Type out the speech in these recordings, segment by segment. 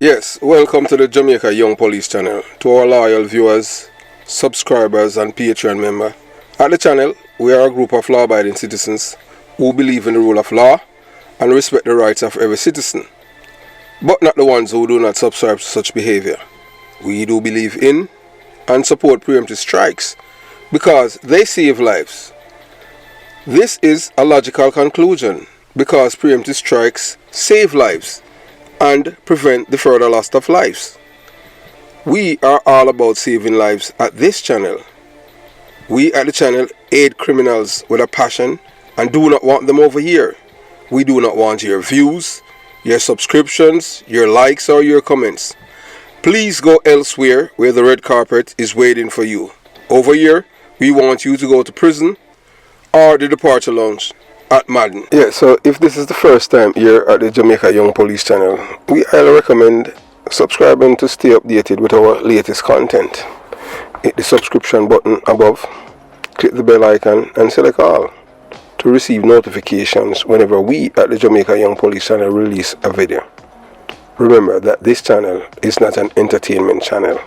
Yes, welcome to the Jamaica Young Police channel. To our loyal viewers, subscribers and Patreon member. At the channel, we are a group of law-abiding citizens who believe in the rule of law and respect the rights of every citizen, but not the ones who do not subscribe to such behavior. We do believe in and support preemptive strikes because they save lives. This is a logical conclusion because preemptive strikes save lives and prevent the further loss of lives. We are all about saving lives at this channel. We at the channel aid criminals with a passion and do not want them over here. We do not want your views, your subscriptions, your likes or your comments. Please go elsewhere where the red carpet is waiting for you. Over here, we want you to go to prison or the departure lounge at Madden. Yeah, so if this is the first time here at the Jamaica Young Police channel, we highly recommend subscribing to stay updated with our latest content. Hit the subscription button above, click the bell icon and select all to receive notifications whenever we at the Jamaica Young Police channel release a video. Remember that this channel is not an entertainment channel.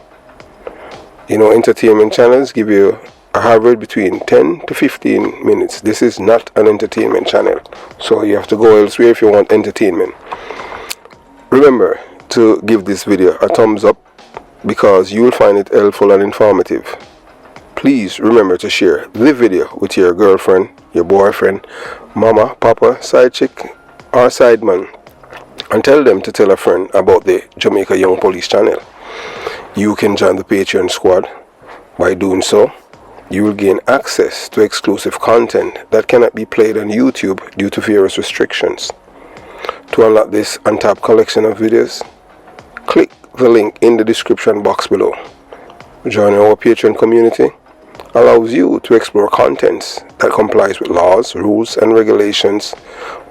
You know, entertainment channels give you a average between 10 to 15 minutes. This is not an entertainment channel, so you have to go elsewhere if you want entertainment. Remember to give this video a thumbs up because you will find it helpful and informative. Please remember to share the video with your girlfriend, your boyfriend, mama, papa, side chick or side man, and tell them to tell a friend about the Jamaica Young Police channel. You can join the Patreon squad. By doing so, you will gain access to exclusive content that cannot be played on YouTube due to various restrictions. To unlock this untapped collection of videos, click the link in the description box below. Joining our Patreon community allows you to explore contents that complies with laws, rules and regulations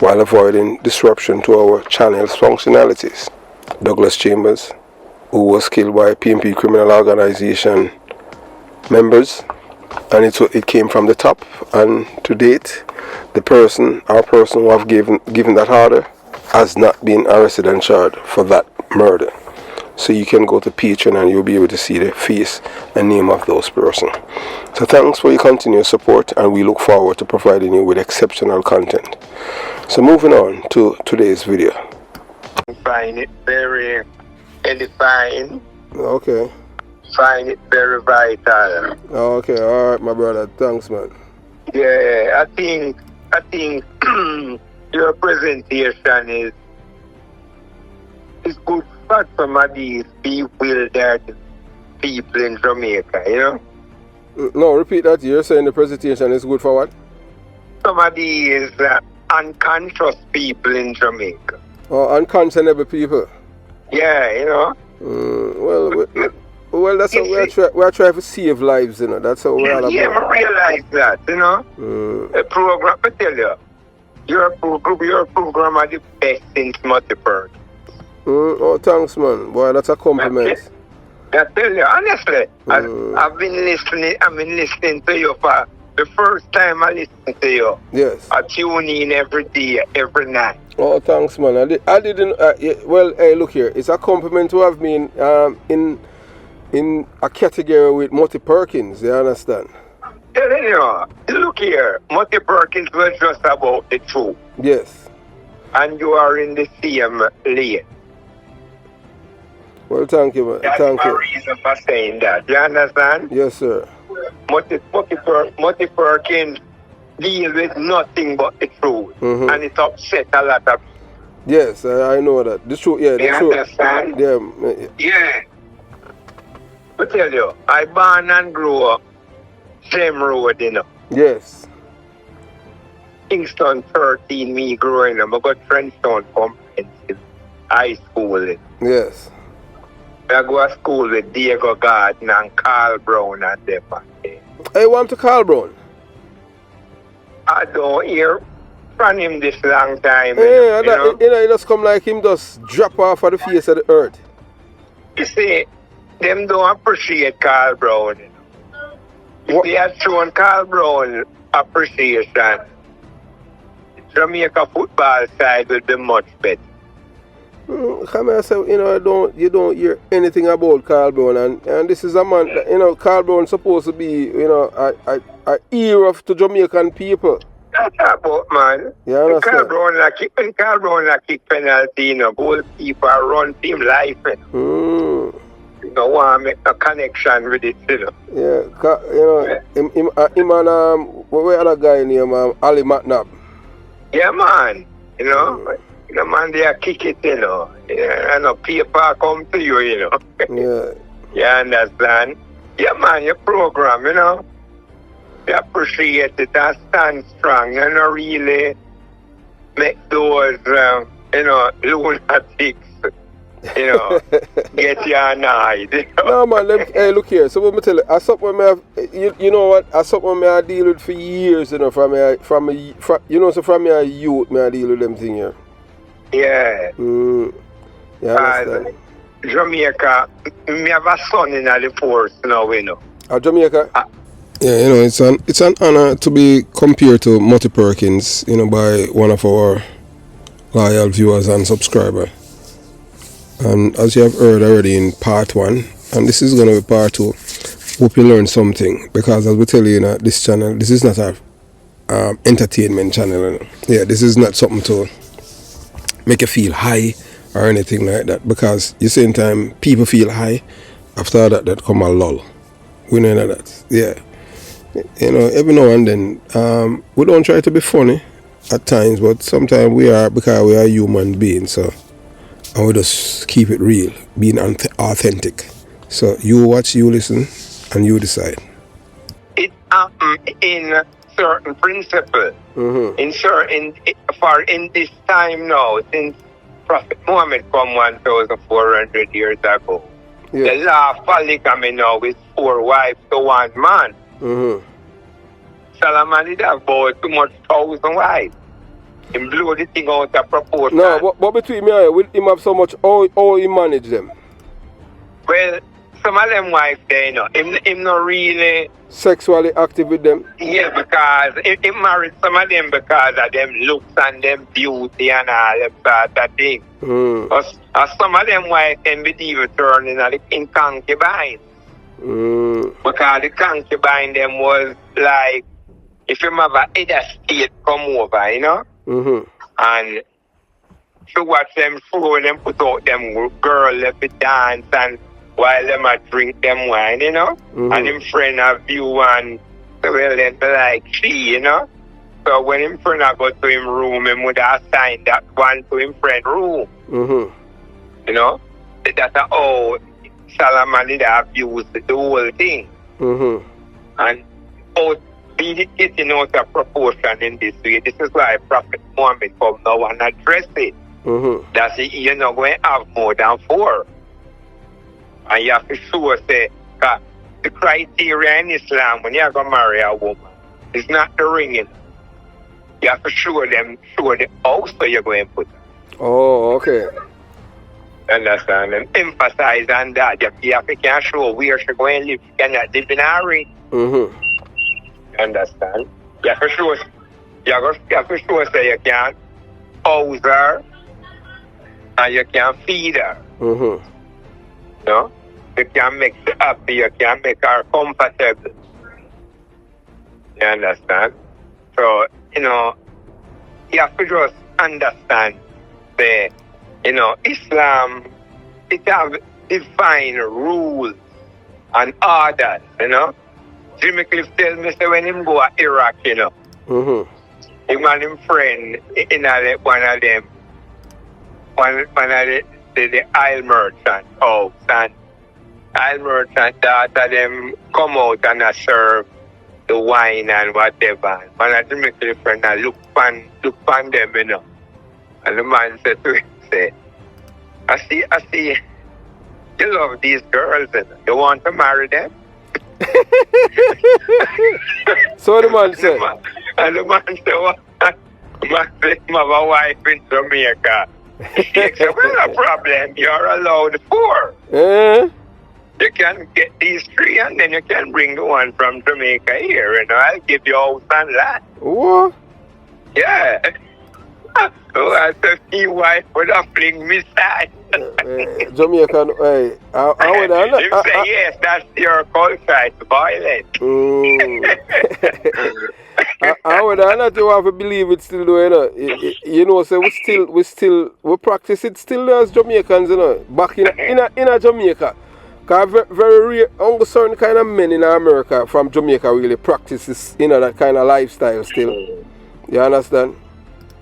while avoiding disruption to our channel's functionalities. Douglas Chambers, who was killed by PMP criminal organization members, and it came from the top, and to date the person who have given that order has not been arrested and charged for that murder. So you can go to Patreon and you'll be able to see the face and name of those persons. So thanks for your continued support, and we look forward to providing you with exceptional content. So moving on to today's video. I find it very edifying. Okay. Find it very vital. Okay, alright my brother, thanks man. Yeah, I think your presentation is good for some of these bewildered people in Jamaica, you know? No, repeat that. You're saying the presentation is good for what? Some of these unconscious people in Jamaica. Oh, unconscionable people. Yeah, you know? Well, that's how we're trying to save lives, you know. That's how we're all about. Yeah, I realize that, you know. The program, I tell you, your program are the best since Multiple. Oh, thanks, man. Boy, that's a compliment. I tell you, honestly, I've been listening to you for the first time I listened to you. Yes. I tune in every day, every night. Oh, thanks, man. I didn't. Well, hey, look here. It's a compliment to have me in a category with Mutty Perkins. You understand? Telling you, look here. Mutty Perkins was just about the truth. Yes. And you are in the same lane. Well, thank you, man. That's thank my you. reason for saying that. You understand? Yes, sir. Mutty Perkins deal with nothing but the truth. And it upset a lot of people. Yes, I know that. The truth, yeah. You understand? Yeah. Yeah. I tell you, I born and grew up same road, you know. Yes. Kingston 13, me growing up. I got Trenchtown Comprehensive High School. Yes. I go to school with Diego Garden and Carl Brown and them. Hey, want to Carl Brown? I don't hear from him this long time. Hey, you know, it just come like him just drop off of the face of the earth. You see, them don't appreciate Carl Brown. If they had shown Carl Brown appreciation, Jamaica football side will be much better. Come here, say, you don't hear anything about Carl Brown, and this is a man that, Carl Brown supposed to be, a hero to Jamaican people. That's about, man. You understand? Carl Brown kick penalty, goalkeeper run team life. You don't want to make a connection with it, Yeah, him and what other guy named Ali Matnab. Yeah, man. The man they kick it, and a paper come to you, Yeah. You understand? Yeah, man, your program, you appreciate it and stand strong. You don't really make those, lunatics, get you annoyed. No, man, hey, look here. So, let me tell you, I something you know what? I something I deal with for years, from a youth, I deal with them thing here. Yeah. Yeah, understand. Jamaica, me have a son in the force now, Jamaica? Yeah, it's an honor to be compared to Mutty Perkins, by one of our loyal viewers and subscribers. And as you have heard already in part 1, and this is going to be part 2, hope you learn something, because as we tell you, this channel, this is not a entertainment channel. Yeah, this is not something to make you feel high or anything like that, because you same time people feel high, after that come a lull. We know that. Yeah. Every now and then, we don't try to be funny at times, but sometimes we are, because we are human beings, and we just keep it real, being authentic. So you watch, you listen, and you decide. It in certain principle. In this time now, since Prophet Muhammad come 1,400 years ago, the law of polygamy now is 4 wives to 1 man. Solomon did have about too much 1,000 wives. He blew the thing out of proportion. No, but between me and you, will him have so much, how he manage them? Well, some of them wives there, him not really sexually active with them. Yeah, because he married some of them because of them looks and them beauty and all them sort of things. Some of them wives can be even turning in concubines. Because the concubine them was like, if you have a head of state come over, and to watch them show them put out them girl left it dance and while them a drink them wine, and him friend have view and well then like she, So when him friend a go to him room, him would assign that one to him friend room. That's how Solomon did abuse the whole thing. And be getting out of proportion in this way. This is why Prophet Muhammad come now and address it. That you're not going to have more than 4. And you have to show say, the criteria in Islam when you're going to marry a woman, it's not the ringing. You have to show the house where you're going to put her. Oh, okay. Understand? And emphasize on that. You have to show where she's going to live. You cannot live in a hurry. Understand? You have to show say you can house her and you can feed her. You can make her happy, you can make her comfortable. You understand? So, you have to just understand that, Islam, it have defined rules and orders, Jimmy Cliff tell me say when him go to Iraq, him and him friend in one of the oil merchant house, and oil merchant daughter them come out and serve the wine and whatever. One of Jimmy Cliff friend look pan them, And the man said to him, I see, you love these girls, you want to marry them? So the man said. And the man said, what? Man said, I have a wife in Jamaica. He said, well, no problem, you're allowed 4. You can get these 3 and then you can bring the one from Jamaica here, I'll give you house and land. What? Yeah. Oh, I said, he wife would have fling me side. Jamaican, hey, I would Him say, yes, that's your culture, it's violent. I would not you have to believe it still though, you know. You know, so we practice it still as Jamaicans, you know, back in a Jamaica. Cause very rare, only certain kind of men in America from Jamaica really practice this, you know, that kind of lifestyle still. You understand?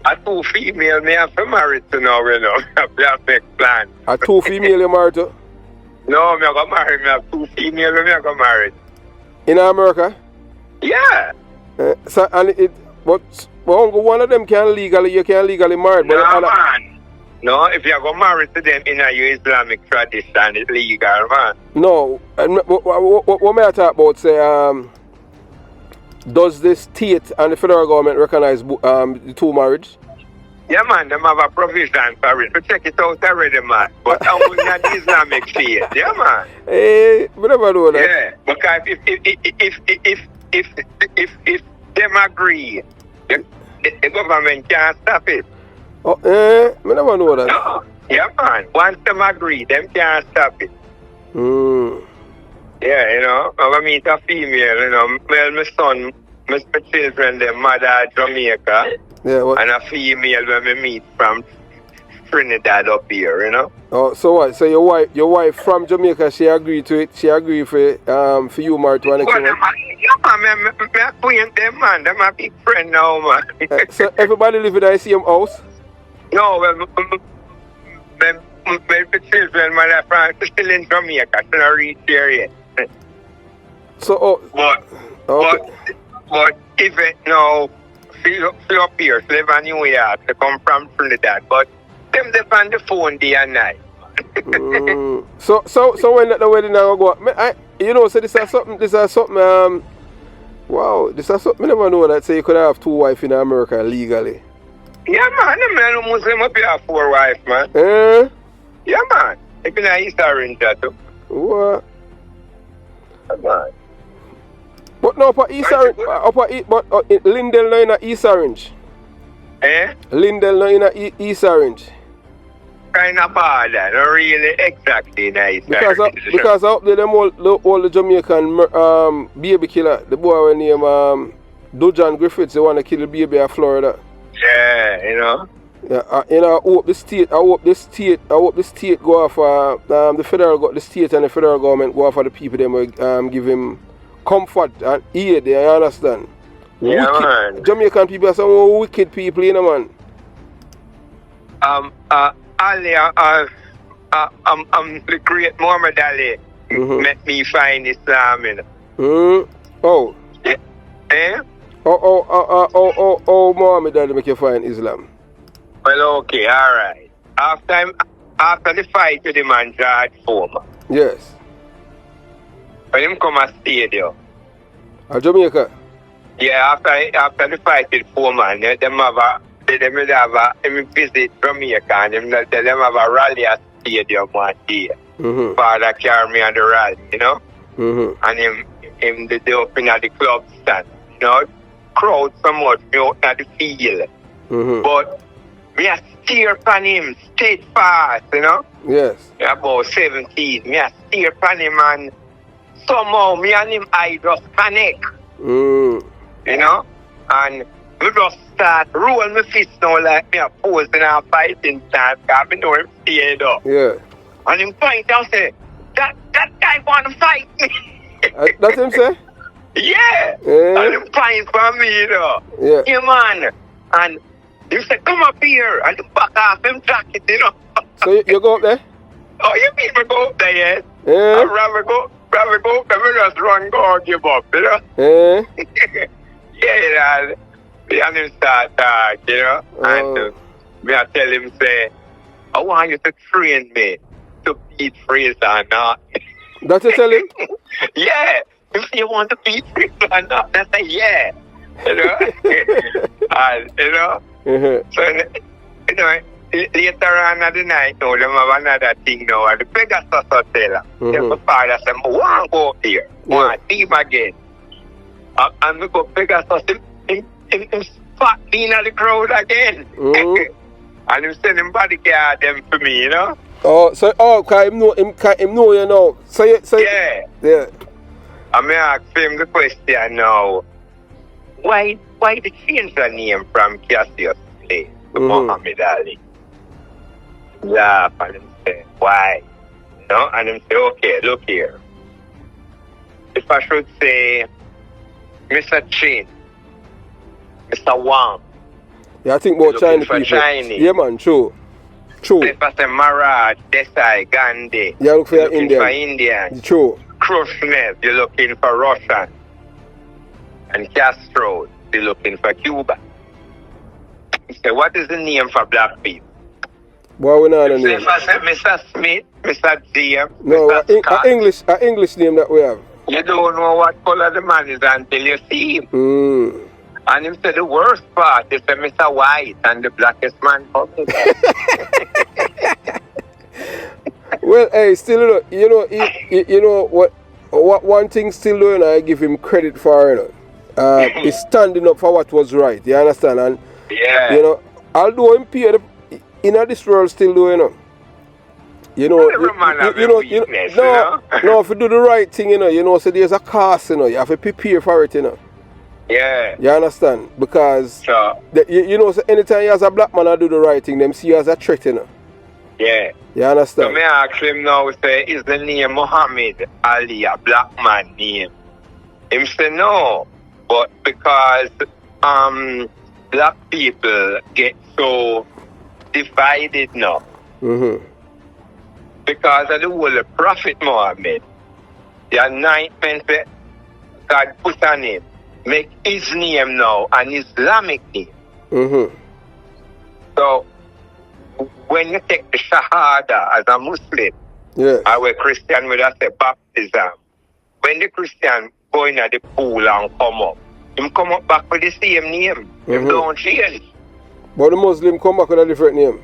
A two female me have to marry to now, you know. I have to make plans. A two female you married to? No, me have to marry. Me have two female me have to marry. In America? Yeah. So and but only one of them can legally marry. No, man. No, if you go married to them in a Islamic tradition, it's legal, man. No, what may I talk about? Say, does the state and the federal government recognize the two marriages? Yeah, man, them have a provision for it. We check it out already, man. But only not the Islamic state. Yeah, man. Hey, we never know that. Yeah, because if them agree, the government can't stop it. Oh, I never know that. No. Yeah, man. Once them agree, them can't stop it. Yeah, you know, I meet a female, you know, my son, my children, their mother Jamaica, and a female when we meet from Trinidad up here, you know. Oh, so what? So your wife from Jamaica, she agreed to it. She agreed for you married to an woman. Yeah, man, I acquaint them, man. Them a big friend now, man. So everybody live in the same house? No, well, my children, my friends, still in Jamaica, still not reached here yet. So, but if it now, feel up here, live in New York, to come from Trinidad, but them they on the phone day and night. So when the wedding now go up, you know, so this is something, wow, this is something I never know that say you could have two wives in America legally. Yeah, man, the man Muslim up here 4 wives, man. Yeah, man. If you're not East Orange, too. What? Yeah, man. But no, upper East Orange, but Lindell no in a East Orange. Lindell no in a East Orange. Kind of bad, not really exactly nice. Because up there, them all the Jamaican baby killer, the boy named Dujan Griffiths, the one that killed the baby in Florida. Yeah, you know. Yeah, you know, I hope the state go off the state and the federal government go off for the people them will give him comfort and aid, you understand? Yeah, man. Jamaican people are some wicked people, you know, man. Ali, the great Muhammad Ali met me find Islam, you know. Oh. Eh? Oh, Muhammad Ali make you find Islam. Well, okay, alright. After the fight with the man George Foreman. Yes. When him come a stadium. Jamaica? Yeah, after the fight with Foreman, them visit Jamaica and them have a rally at stadium one day. Father carry me on the rally, you know? And him they open at the club stand, you know? Crowd so much, me out at the field. But me a steer upon him steadfast, you know? Yes. About 17. Me a steer upon him and somehow me and him I just connect. You know? And we just start roll my fist now like me a pose in a fighting time because I know him scared up. Yeah. And him point and say, that guy wanna fight me. That's him say? Yeah. And him point for me, you know. Yeah. Yeah, man. And he said, come up here. And he back off him jacket, you know. So you go up there? Oh, you mean me go up there, yes? Yeah. I'd rather go up there, we just run, go and give up, you know. Yeah, you know. And him start talk, you know. And me I tell him, say, I want you to train me to beat Fraser now. That's you tell him? Yeah. If you want to beat Fraser or not, I say, yeah. You know? And, you know? So, you know, later on at the night, now, them have another thing now at the Pegasus Hotel. My father said, I want to go here. I want to team again. And we go Pegasus, him spot me in the crowd again. And him send him bodyguard them for me, you know. Oh, so cause him know you know. So yeah. Yeah. I may ask him the question now. Why they change the name from Cassius Clay to Muhammad Ali? Laugh and him say, why? No? And him say, okay, look here. If I should say Mr. Chin, Mr. Wang. Yeah, I think about Chinese people. Chinese. Yeah, man, true. If I say Maharaj, Desai, Gandhi, yeah, look for you're looking Indian. for Indian. True. Khrushchev, you're looking for Russian. And Castro, you're looking for Cuba. So what is the name for black people? Boy, we know the name. If I say Mr. Smith, Mr. James, no, Mr. Scott, an English name that we have. you don't know what color the man is until you see him. And him say the worst part is Mr. White and the blackest man coming. Well, hey, still, you know what one thing still doing, I give him credit for, you know, is standing up for what was right. You understand? And yeah, you know, although him paid in this world still doing, you know, no, if you do the right thing, you know, so there's a cost, you have to prepare for it, Yeah. You understand? Because sure. You know, so anytime you as a black man I do the right thing, them see you as a threat, Yeah. You understand? So me ask him now, say, is the name Muhammad Ali a black man name? Him say no, but because black people get so divided now. Because of the whole Prophet Muhammad, the anointment that God put on him, make his name now an Islamic name. So when you take the Shahada as a Muslim, our Christian would have say baptism. When the Christian go in at the pool and come up, him come up back with the same name. Him don't change. But the Muslim come back with a different name.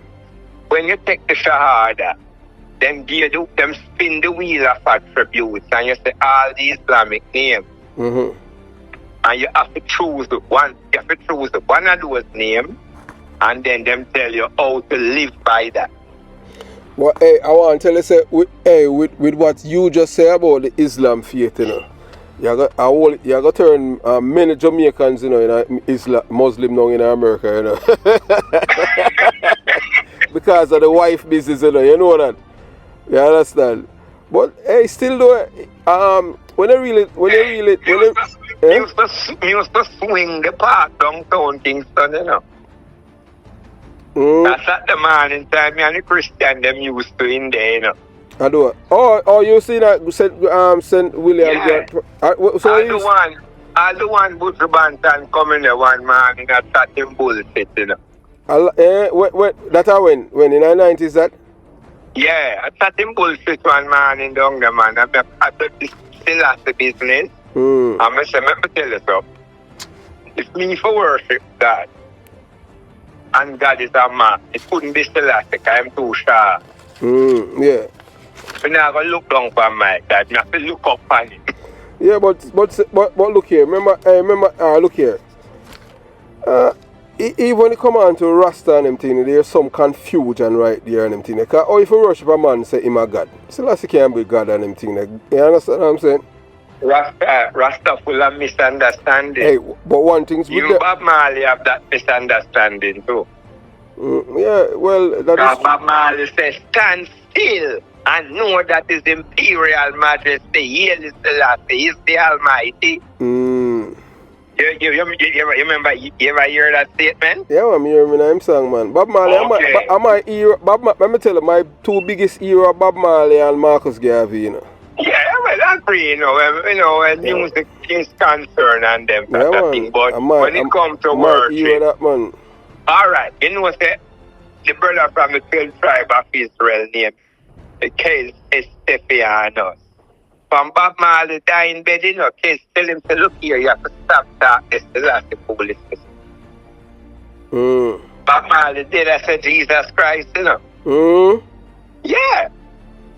When you take the Shahada, them spin the wheel of attributes and you say all the Islamic names. And you have to choose one. You have to choose one of those names, and then them tell you how to live by that. Well, hey, I want to tell you, say, with what you just say about the Islam faith, you got to turn many Jamaicans, in Islam, Muslim now in America, because of the wife business, you know that. You understand? But hey, still though, when they really, used to swing the park downtown Kingston, That's at the morning time, and the Christian them used to in there, I do. Oh, you see that St. William? Yeah. So all the one Butcher Bantan coming there one man in a chatting bullshit, that when in the 90s that? Yeah, I chatting bullshit one man in the younger man. I thought this still has the business. I say, let me tell you something. If me for worship God, and God is a man, it couldn't be Celestic. I'm too sharp. Yeah. I'm not going to look down for my God. I have to look up on him. Yeah, but look here. Remember, look here. Even when it come on to Rasta and them thing, there's some confusion right there and them thing. Because if you worship a man, say him a God. Celestic can't be God and them thing. You understand what I'm saying? Rasta full of misunderstanding. Hey, but one thing's with you Bob Marley have that misunderstanding too. Yeah, well, that is Bob Marley says, stand still and know that His Imperial Majesty, Haile Selassie, is the Almighty. You remember, you ever hear that statement? Yeah, I'm hearing him song, man. Bob Marley, okay. let me tell you, my two biggest hero, Bob Marley and Marcus Garvey, Yeah, well, I agree, when music is concerned and them type of thing. But when it comes to worship, that, man. All right, say, the brother from the 12th tribe of Israel named Case Estefanos. From Bob Marley dying in bed, Case tell him to look here, you have to stop darkness, that's the foolishness. Bob Marley did, I said, Jesus Christ, Yeah.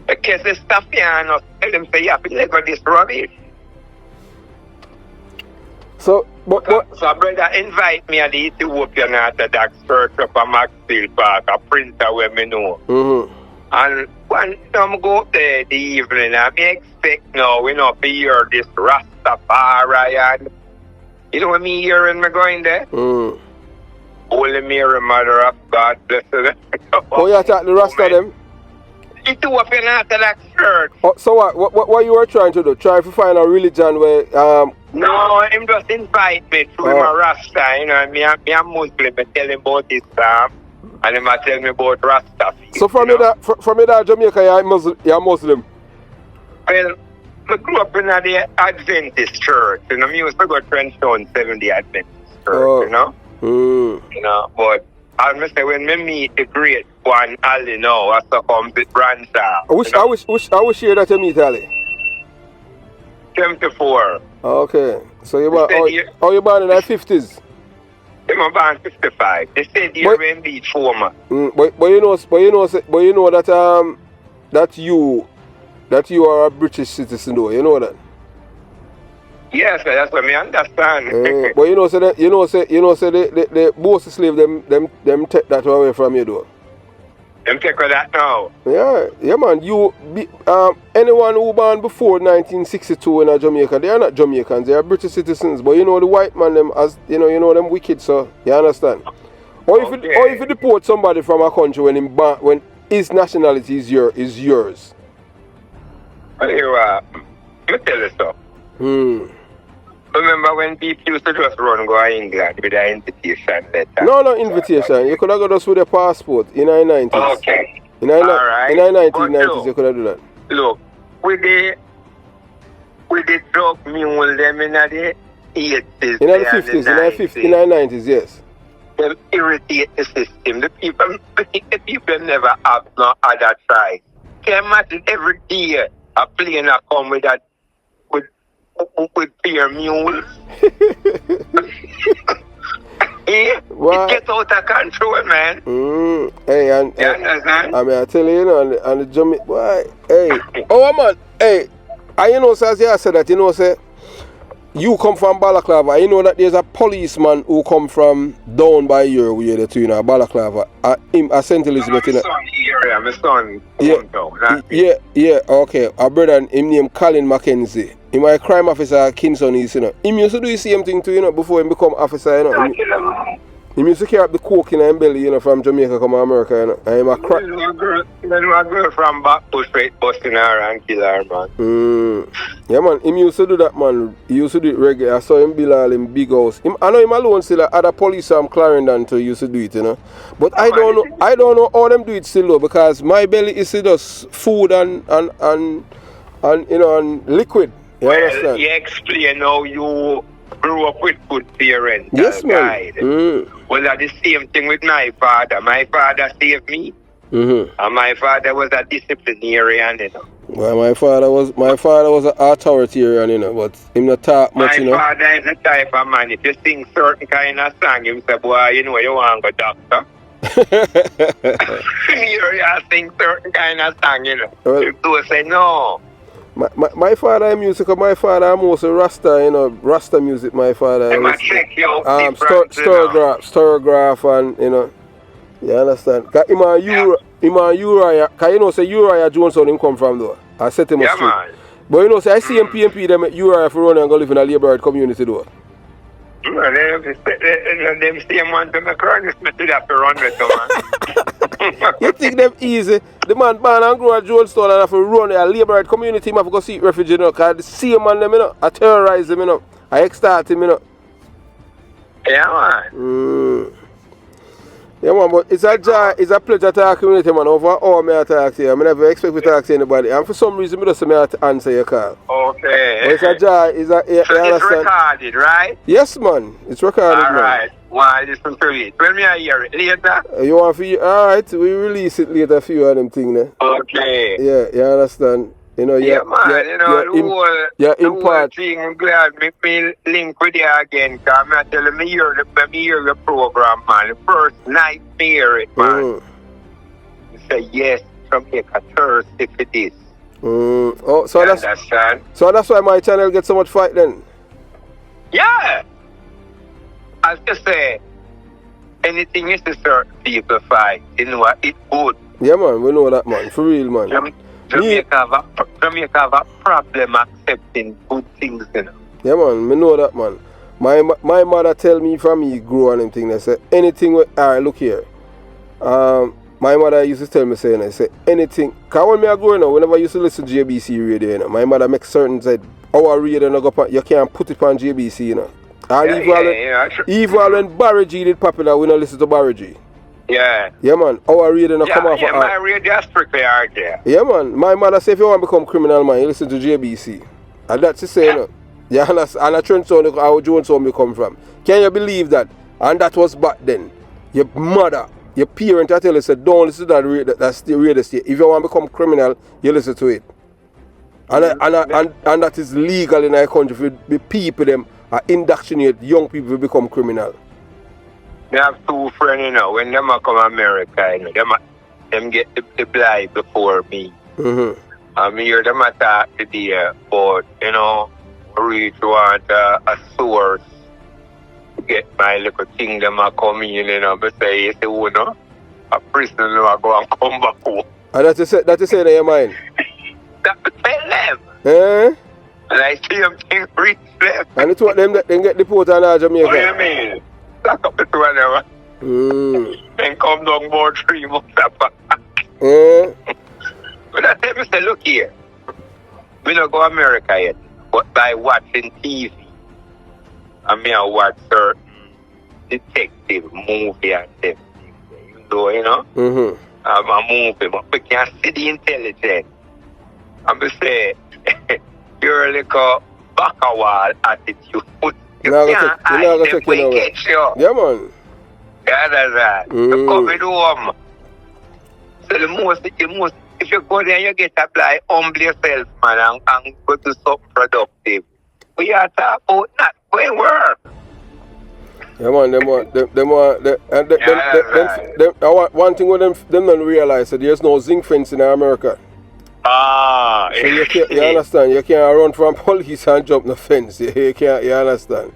Because the Estefanos tell him to you have to let go this rubbish. So, but so brother invite me at the Ethiopian Orthodox Church up at Maxfield Park, a printer where me know. mm-hmm. And when I'm go there the evening, I may expect now, to hear this Rastafari and you know what me hear when me going there? Mm. Holy Mary, Mother of God, blessed. Oh, you attack the Rasta them? Ethiopian Orthodox Church. Oh, so what you were trying to do? Try to find a religion where No, him just invite me to him a Rasta, me a Muslim, I tell him about Islam, and him a tell me about Rasta. So from that Jamaica, you're Muslim? Well, I grew up in the Adventist church, me used to go to Trenchtown 70 Adventist church, but I must say when me meet the great one Ali now, I succumb to branch out. I wish year that you meet Ali? 74. Okay. So you born in the 50s? I'm born 55. They said you're when beat former. But you know that you are a British citizen though, you know that? Yes, that's what I understand. But the both slave them take that away from you though. Them take that now. Yeah man. Anyone who born before 1962 in Jamaica, they are not Jamaicans, they are British citizens. But the white man them as them wicked, so you understand. Or if you deport somebody from a country when his nationality is yours. Well, let me tell you something. Remember when people used to just run go to England with an invitation letter? No invitation. You could have got us with a passport in the 90s. Okay. In the 1990s, you could have done that. Look, with the drug mule them in the 80s. In the 50s, in the 90s, yes. They irritate the system. The people never have no other choice. Can you imagine every day a plane that come with that with fear mules? It gets out of control, man. Hey, and you understand? I tell you, and the Jamaican boy, hey, oh man, hey, and as I said that, say you come from Balaclava. I know that there's a policeman who come from down by your way, the Balaclava. A St. Elizabeth. My son. Yeah, okay. A brother, him named Colin Mackenzie. He my crime officer Kingston is, He used to do the same thing too, before he become officer, He used to carry up the coke in his belly, from Jamaica come to America, And him a crime. A girl from Backbush straight busting her and kill her, man. Yeah, man. He used to do that, man. He used to do it regular. I saw him build all in big house. I know him alone still. Other police from Clarendon too used to do it, But I don't know how them do it still though, because my belly is just food and liquid. You understand? You explain how you grew up with good parents. Yes, man. Well, that's the same thing with my father. My father saved me. And my father was a disciplinarian, Well, my father was an authoritarian, but him not talk much, My father is the type of man, if you sing certain kind of song, him say, boy, you want to go doctor. You sing certain kind of song, Well, you say, no. My father music, my father mostly Rasta, Rasta music, my father. Sturgraph and, you understand? Because Uriah, because say Uriah Johnson him come from though. I set him straight. Man. But say I see him PMP them Uriah for running and go live in a labour community though. Them same one to my chronic to have to run with them, man. You think them easy? The man born and grow at Jonestown and have to run a labour community, him have to go seek refuge, because the same man them, I terrorize them, I extort him, Yeah, man. Yeah, man, but it's a pleasure talking with you, man. Over all me I talk to you. I never expect to talk to anybody. And for some reason, I just have to answer your call. Okay. But it's a joy. So it's recorded, right? Yes, man. It's recorded, all right. Well, listen to it. When me I hear it later? You want to alright, we release it later, a few of them things. Okay. Yeah, you understand? Man, the whole thing, I'm glad me link with you again, because I'm telling me hear the program, man. The first night me hear it, man. You say, yes, Jamaica thirsty for this. So that's why my channel gets so much fight then? Yeah. as you say, anything is a certain people fight, you know what, it's good. Yeah, man, we know that, man. For real, man. Jamaica have a problem accepting good things, you know. Yeah, man, we know that, man. My mother tell me from me grow and them thing, they say, anything, alright, look here. My mother used to tell me, saying, I say, anything, because when I growing up, whenever I used to listen to JBC radio, you know, my mother makes certain said, our radio, you can't put it on JBC, you know. And even when Barry G did popular, we don't listen to Barry G. Yeah. Yeah, man. Our radio don't come off. Yeah, my radio is strictly hard, yeah. Yeah, man. My mother say if you want to become criminal, man, you listen to JBC. And that's the saying, you know. Yeah, and a trend sound how Jones home you come from. Can you believe that? And that was back then. Your mother, your parent, I tell you, said, don't listen to that radio, that's the radio station. If you want to become criminal, you listen to it. And that is legal in our country for the people them indoctrinate young people to become criminal. I have two friends, you know, when them come to America, you know, them get the blind before me. I hear them talk today about, you know, reach want a source to get my little thing them come in, you know, but say, you see, you know, a prisoner go and come back home. And that is saying in your mind? That tell them. Eh? And I see them things reach them. And it's what them that they get deported in Jamaica. What do you mean? Lock up the two of them. Then come down about 3 months after. But I tell me, say, look here. We don't go to America yet. But by watching TV, I mean, I watch certain detective movie and them things. You know? I'm a movie, but we can see the intelligence. I'm going to say, you're a little back-a-wall attitude. You can't hide them when you get you. Yeah, man. Yeah, that's right. You come in home. So the most, if you go there, you get to apply, humble yourself, man, and go to something productive. We are talking about not going work. Yeah, man, one thing with them don't realize that there's no zinc fence in America. So you understand? You can't run from police and jump the fence. You can't. You understand?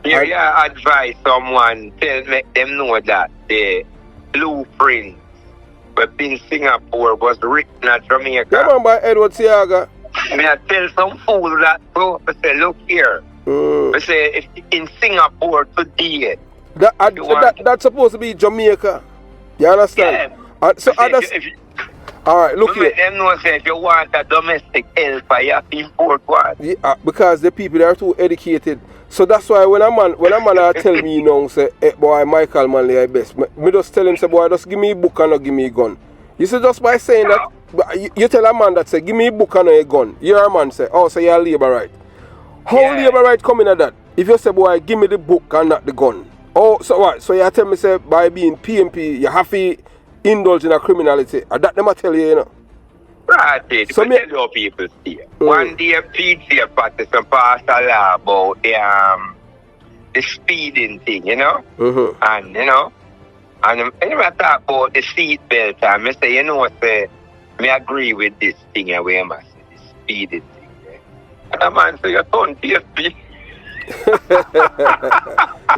Yeah, advise someone, make them know that the blueprint in Singapore was written at Jamaica. Yeah, man, by Edward Siaga. I tell some fool that too. I say, look here. I say, if in Singapore today, that's supposed to be Jamaica. You understand? Yeah. Alright, look here. Let them know, say, if you want a domestic helper, you have to import one. Yeah, because the people they are too educated. So that's why when a man tell me, you know, say, hey, boy, Michael Manley I best. Me just tell him, say, boy, just give me a book and not give me a gun. You see, just by saying that, you tell a man that say, give me a book and not a gun. You're a man say, oh, so you're a labor right. How labor right come in at that? If you say, boy, give me the book and not the gun. Oh, so what? So you tell me, say, by being PMP, you have to indulge in a criminality. And that them I tell you, you know. Right, so tell your people here. One day PTA Patterson passed a law about the speeding thing, you know? And you know, and I talk about the seat belt and I say, you know, say, I agree with this thing and where I say the speeding thing. Yeah? And the man say, you don't PSP.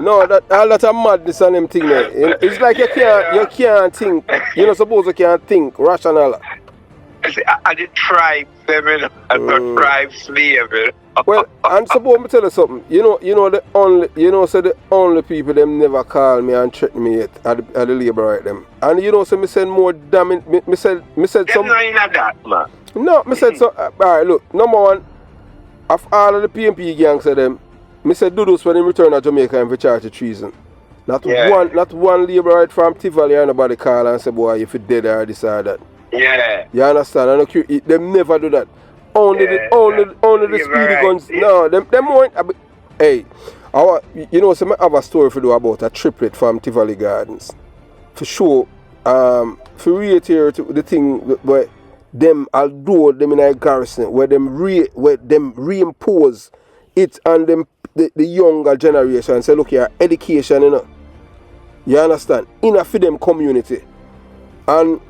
No, that's a madness on them thing there. It's like you can't think. You're not supposed to can't think rational. I the tribes, the tribe slave. Well, and suppose me tell you something. You know the only people them never call me and threaten me yet are the labor right them. And you know, so me said more damn me said some. Not in that, man. No, me said so. Alright, look, number one, of all of the PMP gangs of them, me said do this when they return to Jamaica and for charge of treason. Not one labor right from Tivoli or nobody call and say, boy, if you dead or this or that. Yeah. You understand? I know them never do that. Only the speedy guns. No, them won't. Hey, you know, so I have a story for do about a triplet from Tivoli Gardens. For sure. For reiterate the thing where them although them in a garrison where them reimpose it on them the younger generation and say, look here, education, you know. You understand? In a for them community. And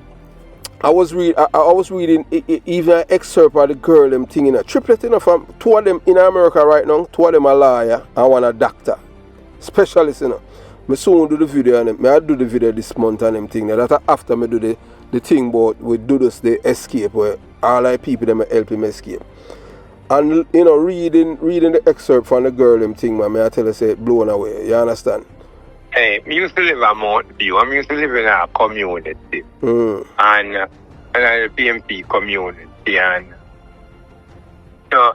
I was reading even an excerpt of the girl them thing in a triplet, you know, from two of them in America right now, two of them a lawyer and one a doctor. specialist, you know. Me soon do the video and I do the video this month and them thing. That after me do the thing about we do this the escape where all the people them help him escape. And you know, reading the excerpt from the girl them thing, man, I tell you say blown away. You understand? Hey, I used to live in Mount View. I used to live in a community. And a PMP community, and you know,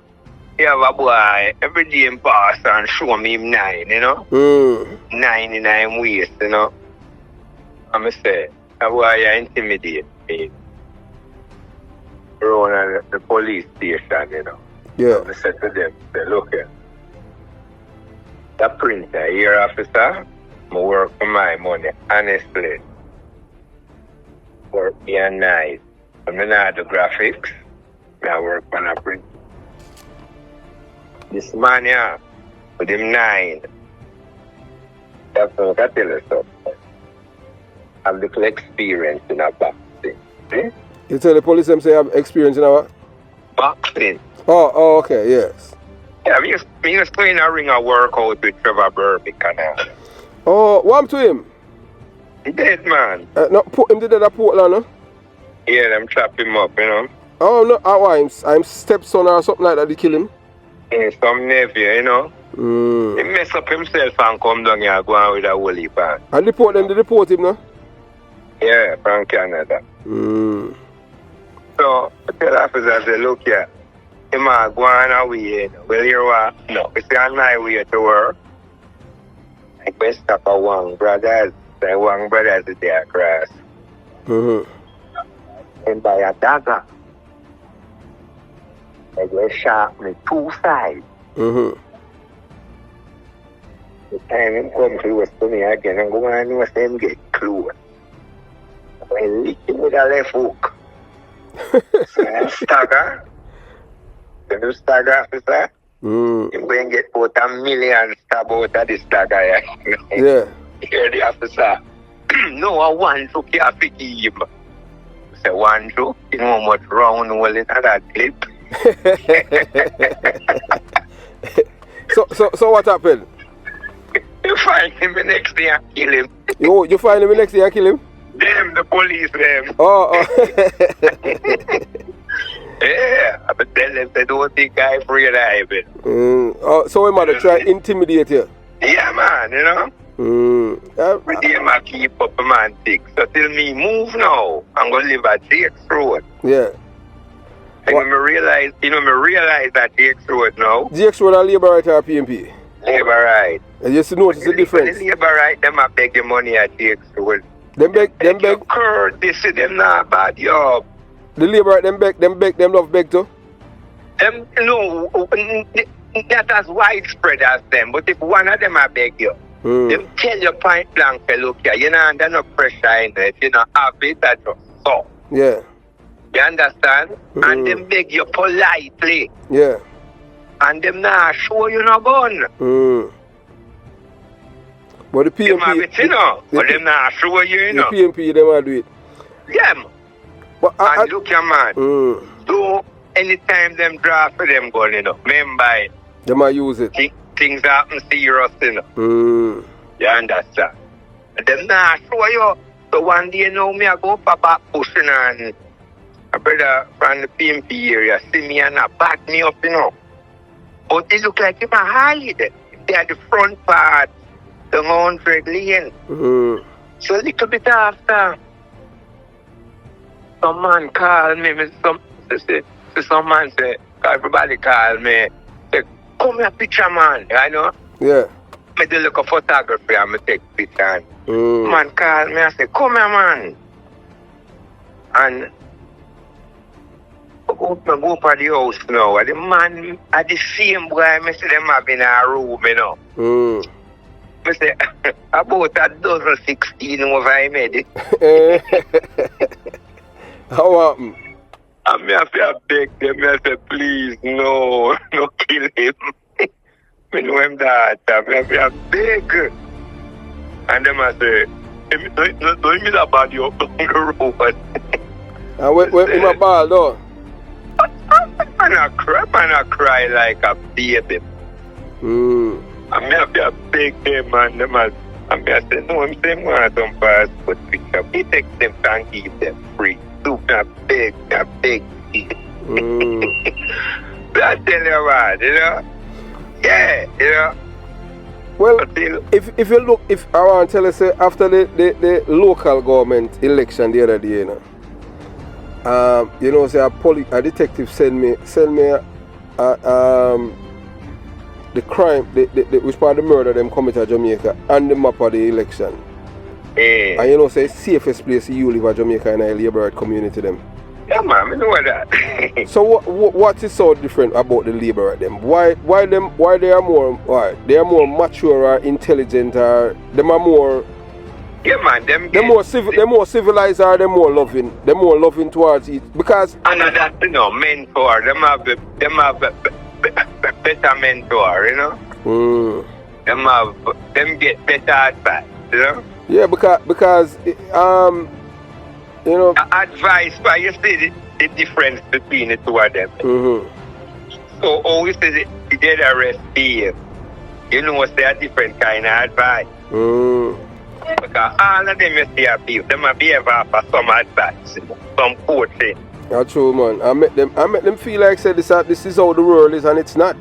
you have a boy every day in pass and show me him 9, you know? 99 ways, you know? And I say, that boy you intimidate me around at the police station, you know? Yeah. I said to them, say, look here, the printer here, officer, I work for my money, honestly. Work me and nice. I'm not the graphics, I work on a print. This man here, with him 9, that's what I tell you something. I have little experience in a boxing. See? You tell the police them say have experience in our Boxing. Oh, okay, yes. Yeah, me used to in a ring of workout with Trevor Burbick. Oh, what happened to him? He dead, man. No, put him dead at Portland, no? Yeah, them chop him up, you know. Oh, no, I'm stepson or something like that, they kill him? Yeah, some nephew, you know. He mess up himself and come down here and go on with a whole heap. And they deport him, no? Yeah, from Canada. So, I tell officers, say, look here, he might go on away, you know. Well, here what? No, it's on my way to work. I go stop at one brothers. The one brothers is there across. And by a dagger. I go sharp me 2 sides. The time him come close to me again, I'm going to know him get close. I lick him with a left hook. So I stagger. Then you stagger, officer. You go and get about 1 million stab out of this stagger. Yeah. Hear the officer. No, I want to care for him. I say, 1, 2, you know how much round hole in that clip. So what happened? You find him the next day and kill him. You find him the next day and kill him? Them, the police, them. Oh. Yeah, I be tell them they don't think I afraid of him. Oh, so we mother try intimidate you? Yeah, man, you know. But they might keep up a man thick. So till me move now, I'm going to live at Jake's Road. Yeah. And when I realize that Jake's Road now. Jake's Road are labor right or PMP? Labor right. And you see notice the difference? The labor right, them are beg your money at Jake's Road. Them beg. Courtesy, them not bad, yo. The labor right, them love beg too? Them, no, not as widespread as them, but if one of them I beg you, them tell you point blank, look here, you know, under no pressure in it, you know, have it that just so. Yeah. You understand? And them beg you politely. Yeah. And them not show you no gun. But the PMP, them have it, you know, but them not show you, you know. The PMP, them will do it. Them. But and look here, man. So, anytime them draw for them gun, you know, remember, they might use it. Things happen serious, you know. You understand? And them not show you. So one day, you know, me I go for back pushing and a brother from the PMP area see me and back me up, you know. But it look like him a hide. They are the front part, the 100 lane. So a little bit after, some man call me, some man say, everybody call me, say, come here, picture man, you know? Yeah. I do look a photography and I take picture. Man call me and say, come here, man. And I go up at the house now. And the man, at the same boy, I see them have in a room, you know. I say, about a dozen 16 over I made it. How happened? And me have to beg them, I say, please, no kill him. I know him that, I have to beg. And them I say, don't mean about you up on the road. And when in my ball though? Man, I cry like a baby. I'm have to beg them, man. Them as, I'm just saying, no, I'm saying, want some passport picture. He takes them and keep them free. So, I beg. I tell you what, you know? Yeah, you know? Well, if you look, if I want to tell you, say, after the local government election the other day, you know, say a detective send me the crime, which part of the murder them committed at Jamaica and the map of the election. And you know, say safest place you live at Jamaica in a labourite community them. Yeah, man, I know that. So what is so different about the labourite them? Why they are more mature or intelligent or them are more? Yeah, man, they're more civilized or they're more loving. They're more loving towards it because. And that's, you know, mentor. Them have better mentor, you know. Them get better advice, you know. Yeah, because you know. Advice, but you see the difference between the two of them. So always say the dead arrest behave. You know, what's a different kind of advice. Because all of them you see are people, them are behave for some advice, some coaching. That's true, man. I make them feel like say this is how the world is and it's not.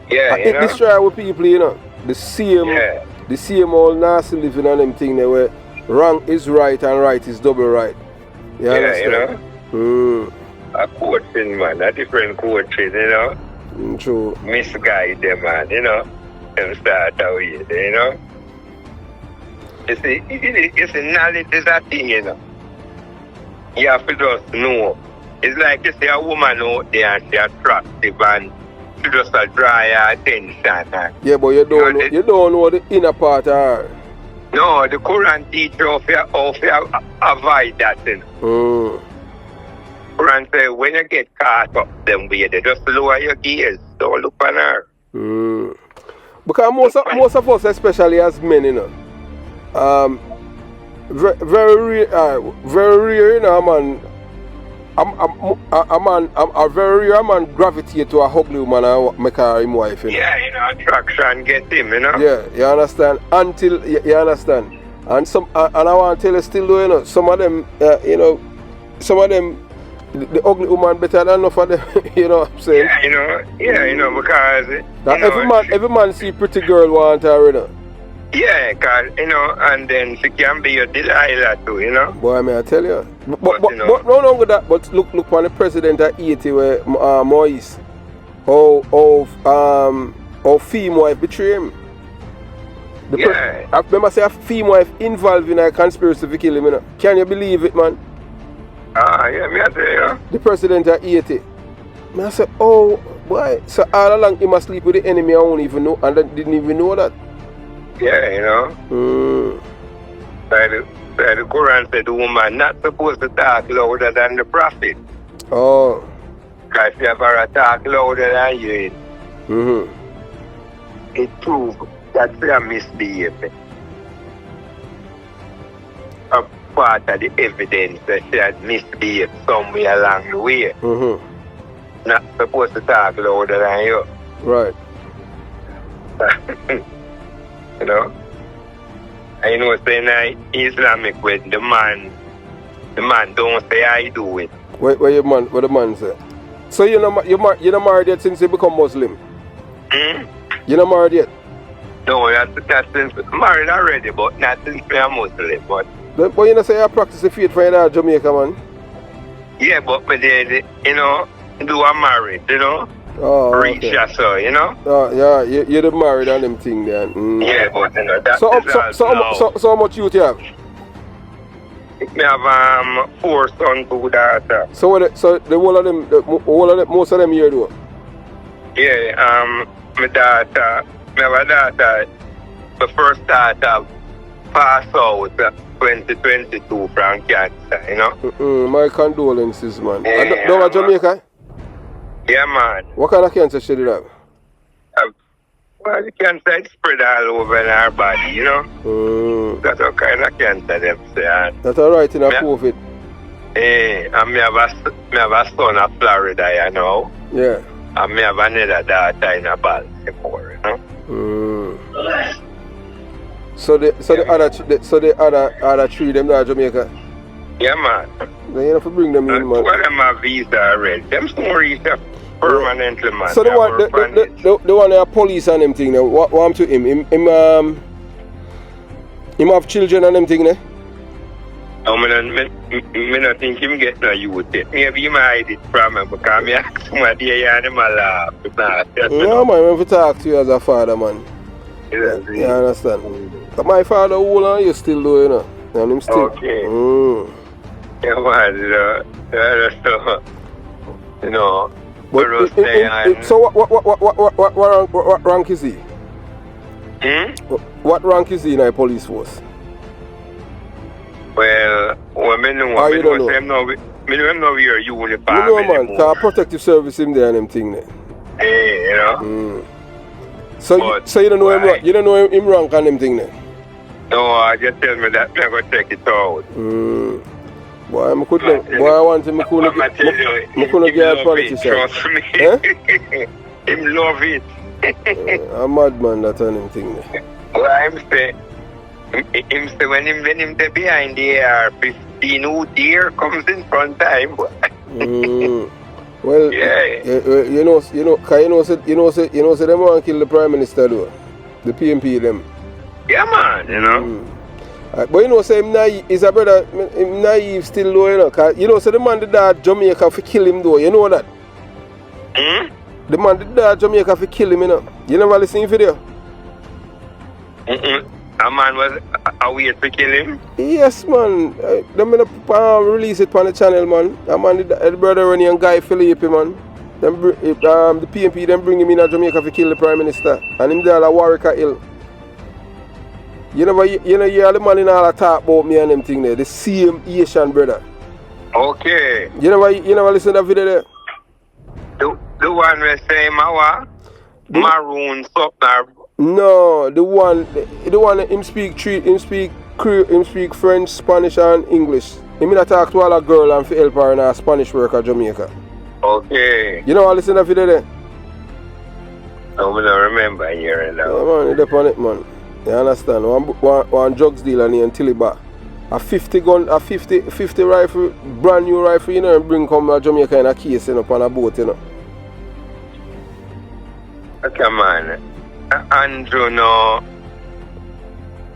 Yeah, you know. It destroy with people, you know. The same old nasty living on them thing there where wrong is right and right is double right. You understand? You know. A coaching, man, a different coaching, you know. True. Misguide them, man, you know. And start out here, you know. You see, knowledge is a thing, you know. You have to just know. It's like you see a woman out there and she's attractive and she just draw your attention. Yeah, but you don't know the inner part of her. No, the Quran teaches how to avoid that thing. Quran says when you get caught up them way, they just lower your gaze. Don't look on her. Because most of us, especially as men, you know, very rare, you know, man. A very rare man gravitate to a ugly woman and make her him wife. You know? Yeah, you know, attraction get him, you know. Yeah, you understand. Until you understand, and I want to tell you still, you know, some of them, you know, the ugly woman better than enough of them. You know what I'm saying? Yeah, you know, because every man see pretty girl want her, you know. Yeah, cause you know, and then she can be your Delilah too, you know. Boy, may I tell you? But you know, no longer that. But look on the president at 80 where Moise, how female wife betray him. I remember say a female wife involved in a conspiracy to kill him. You know? Can you believe it, man? Yeah, me I tell you. The president at 80. Me I say, oh boy, so all along he must sleep with the enemy. I don't even know, and I didn't even know that. Yeah, you know. The Quran said the woman not supposed to talk louder than the prophet. Oh. Because if you ever talk louder than you, it proves that they are misbehaving. A part of the evidence that she had misbehaved somewhere along the way. Not supposed to talk louder than you. Right. You know, I know saying Islamic with the man don't say I do it. What the man say? So you're not married yet since you become Muslim? You're not married yet? No, that's since married already, but not since I'm Muslim. But you know say you practice the faith for you in Jamaica, man? Yeah, but me did, you know, do a marriage, you know. Oh, reach okay. So, you know. Yeah, you're the married and them thing then. Yeah, but you know that. So how much youth you have? Me have 4 sons, 2 daughters. So the whole of them, most of them here do? Yeah, my daughter, me have a daughter. The first daughter passed out 2022 from cancer, you know. My condolences, man. Yeah, down at Jamaica? Yeah, man. What kind of cancer she did have? Well, the cancer spread all over in her body, you know. That's what kind of cancer them say. That's alright in a COVID. And me have a son in Florida, you know. Yeah. And me have another daughter in Baltimore, you know. So the other three them are Jamaica. Yeah, man. Then you have to bring them in, man. Two of them have visa already. Them still reach permanently, man. So the one that police and them thing, what happened to him? Him have children and them thing, ne? No, I don't think him get no youth yet. Maybe he might hide it from him because I ask him what day and him a laugh. No, man, I have to talk to you as a father, man. You understand? But my father old and you still do, you know. And him still. Okay. Yeah, man, you know. So what rank is he? What rank is he in a police force? Well, I know your uniform. You know, man, because protective service him there and them thing there. Hey, you know. So you don't know him. You don't know him rank and them thing there. No, just tell me that I'm going to check it out. Boy, I want him. I couldn't get a politician. Trust me. Him love it. A madman that and him thing there. Well, I'm saying. Him say when him behind the AR-15, who deer comes in front time. Well, yeah. You know, say them want to kill the Prime Minister though, the PMP them. Yeah, man, you know. But you know, say him naive, his brother, him naive still though, you know. Cause you know, say the man did that Jamaica for kill him though, you know that. The man did that Jamaica for kill him, you know. You never listen to the video. A man was away to kill him? Yes, man. Them release it on the channel, man. A man, the brother running and Guy Philippe, man. The PMP, them bring him in Jamaica to kill the Prime Minister. And him there at Warwick Hill. You know, the man in all the talk about me and them thing there. The same Asian brother. Okay. You never listen to that video there? The one where say maroon something. No, the one him speak French, Spanish and English. Him in talk to all a girl and help her in a Spanish work at Jamaica. Okay. You know I listen to that video there? No, I don't remember hearing that. Yeah, man, you on it, man. You understand? One drugs dealer named Tiliba. A 50 rifle, brand new rifle, you know, and bring come to Jamaica in a case, you know, on a boat, you know. Okay, man. Andrew know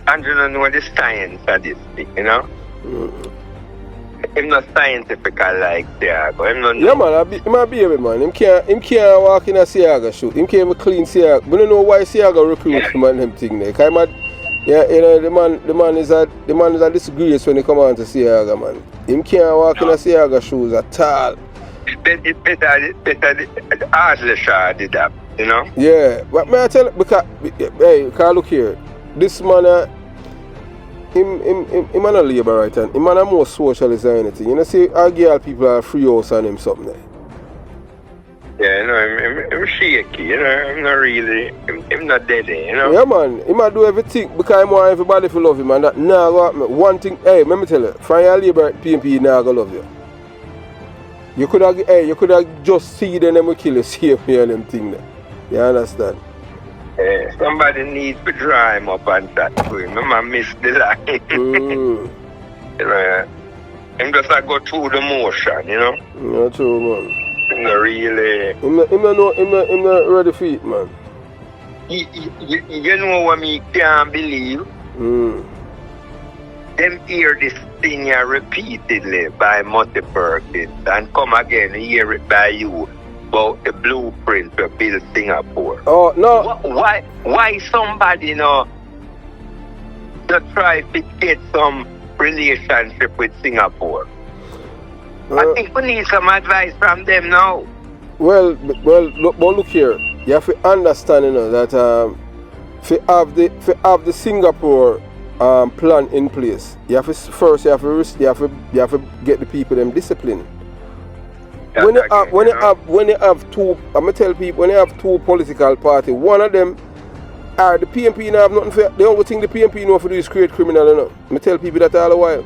the science of this thing, you know? Him not scientific like Siago. Yeah, man, he might be a man. Him can't walk in a Siago shoot. Him can't even clean Siago. But I don't know why Siago recruit him and them thing there. Cause yeah, you know, the man is a disgrace when he come on to Siago, man. Him can't walk in a Siago shoes at all. It's better the Ashley did that, you know? Yeah, but may I tell you, because, hey, look here, this man, him not a labor right and him not more socialist than anything. You know, see, our girl people are free house and him something there. Yeah, you know, I'm shaky, you know, I'm not really, I'm not dead, you know? Yeah, man, he might do everything because he want everybody to love him and that, nah, one thing, hey, let me tell you, find your labor at PMP, nah, go love you. You could have just see them and kill you, save me and them thing there. You understand? Somebody needs to dry him up and that to him. I miss the line. You know, I'm just go through the motion, you know? Yeah, true, man. I'm not really... I'm not ready for it, man. You know what me can't believe? Them hear this thing here repeatedly by Monty Perkins and come again and hear it by you about the blueprint to build Singapore. Oh, no. Why somebody, you know, to try to get some relationship with Singapore? I think we need some advice from them now. Well, look here. You have to understand, you know, that to have the Singapore plan in place, you have to get the people them discipline. When you have two, I'm gonna tell people, when you have two political parties, one of them are the PMP now have nothing for. The only thing the PMP know for do is create criminal, you know. I tell people that all the while.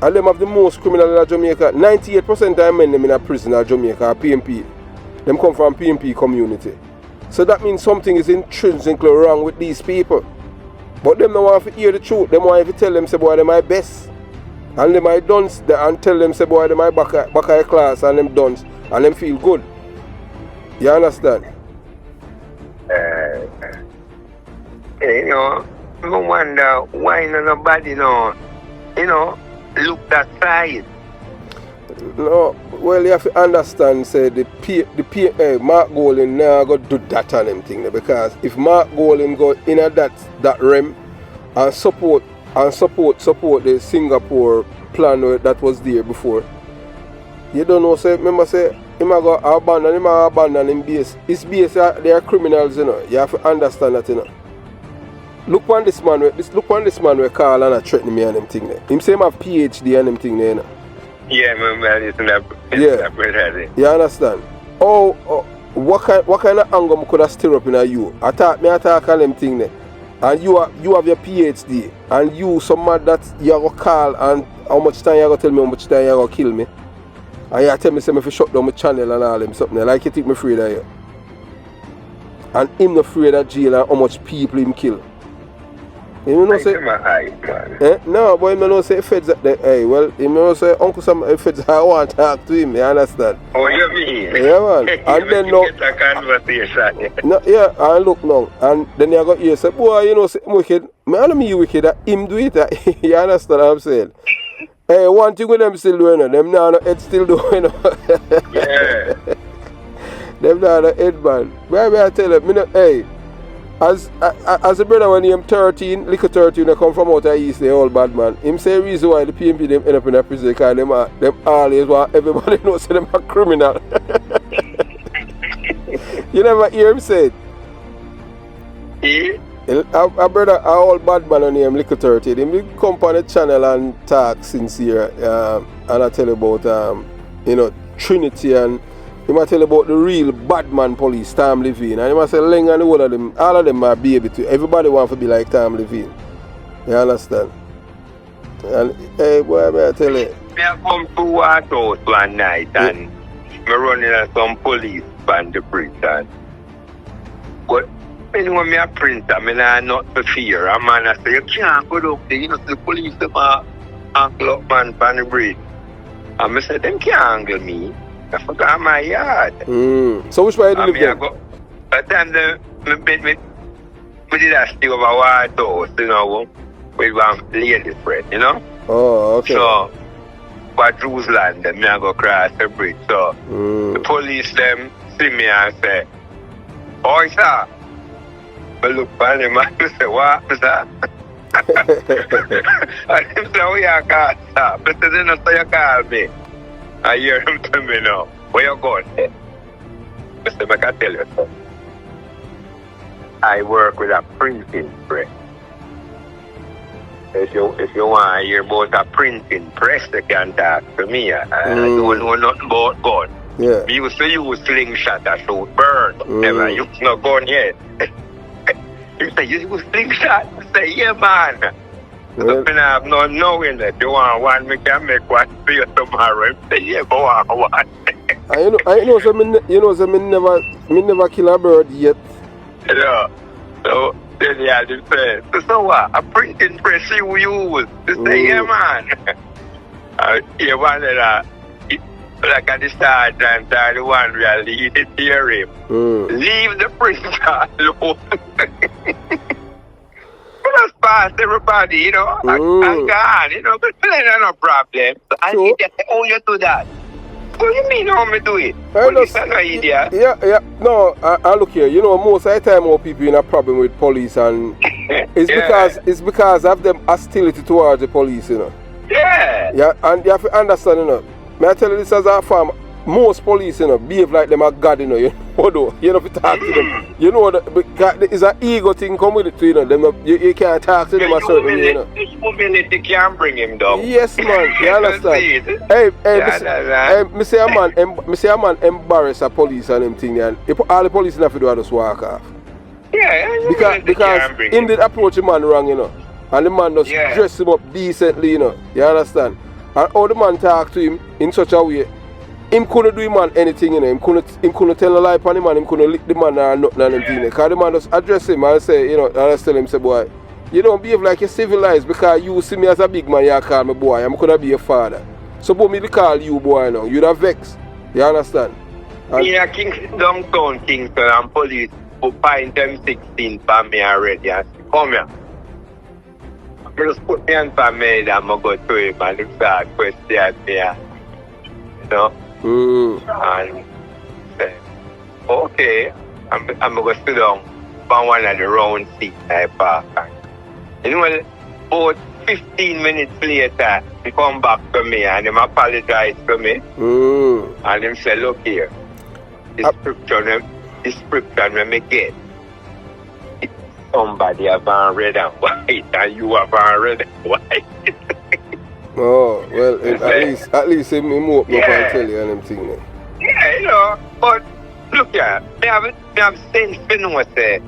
And them have the most criminal in Jamaica. 98% of men them in a prison in Jamaica are PMP. Them come from PMP community. So that means something is intrinsically wrong with these people. But them don't want to hear the truth. Them want to tell them, say, boy, they're my best. And them I dunce and tell them, say, boy, they're my back of class and them dunce. And them feel good. You understand? You know, I wonder why nobody, look that side. No, well, you have to understand, say, Mark Golding now go do that on them thing, because if Mark Golding go in at that realm and support the Singapore plan that was there before, you don't know, say, remember, say, him go abandon him base. His base, they are criminals, you know. You have to understand that, you know. Look on this man, we call and threaten me and them thing there. Him say him have PhD and them thing there, you know. Yeah, man, it's not you understand? What kind of anger could have stir up in you? I talk on them thing there. And you have your PhD, and you some man that you go call, and how much time you go tell me how much time you go kill me. And you tell me say me fi shut down my channel and all them something. Like you think me afraid of you. And him not afraid of jail and how much people him kill. You know say no, but him know say feds hey, well, him know say Uncle Sam feds I want to talk to him, you understand? Oh, you mean? Yeah, man. And then no get a conversation. No, yeah, and look now. And then you got here say, boy, you know say him wicked. Me and me wicked that him do it. You understand what I'm saying? Hey, one thing with them still doing it, them now no head still doing it. Yeah. Them now no head, man. Why I tell them, hey, as a brother when him 13, little 13, they come from out of East, they all bad man. Him say the reason why the PMP them end up in a prison because them always want everybody knows them are criminal. You never hear him say it? A brother, a old bad man on him, little 13, him will come on the channel and talk sincere, and I tell you about, Trinity, and he might tell you about the real bad man police, Tom Levine, and he might say, Leng and all of them are baby too. Everybody want to be like Tom Levine. You understand? And, hey, boy, I tell you. I come to White House one night, and I running at some police on the prison. But when I print, I mean, I'm not to fear. A man, I say, you can't go up there. You know, the police, them are angle up man on the bridge. And I said, them can't angle me. I forgot my yard. So which way do you live then? But then we did a stay over White House, with one lady friend, Oh, okay. So, for Jerusalem, then I go across the bridge. So, the police, them see me and say, oh, sir. I look at him and say, what, sir? And him say, oh, you call, sir. But they don't say you call me. I hear him tell me now, where you going? I say, I can tell you, sir. I work with a printing press. If you want to hear about a printing press, you can talk to me. I don't know nothing about gun. Yeah. We used to use slingshot to shoot birds. Never used no gun yet. You say, you use slingshot? I say, yeah, man. Well, I have no knowing that you want one, me can make one for you tomorrow. I say, yeah, go on one. I know, so me never kill a bird yet. So then you have to say, so what? A printing press you use. You say, yeah, man. You want that, like at the start and the one where lead the theory. Leave the printer alone. Just pass everybody, and gone, but there's no problem. I need to owe you to that. What do you mean how me do it? Police are no idiot. Yeah. No, I look here. Most of the time more people in a problem with police, and it's because of them hostility towards the police, Yeah. Yeah, and you have to understand, May I tell you this as a farmer? Most police, behave like them are God, you know if you talk to them. It's an ego thing come with it too, you can't talk to them a certain way, Humility can bring him down. Yes, man, you understand? Me say a man embarrass a police and them thing, and all the police have to do is just walk off. Yeah, because him did approach the man wrong, and the man just dress him up decently, you understand? And how the man talk to him in such a way, him couldn't do him man anything, you know. Him couldn't tell a lie upon him, and him couldn't lick the man or nothing and anything. Because the man just address him and say, you know, and I tell him, say, boy, you don't behave like you're civilized because you see me as a big man, you call me boy, I'm gonna be your father. So but me to call you boy now, you'd have vexed. You understand? And in a downtown Kingston and police who find them 16 for me already and say, come here. Just put me on for me and I'm going to go to him and he start question me. You know? And say, okay, I'm going to sit down on one of the round seats I park. You know, about 15 minutes later, he come back to me and he apologize to me. And he say, look here, the description when me get, it's somebody have red and white and you have red and white. oh, well, at least he move up and tell you and them thing. Yeah, you know, but look here, I have sense to know say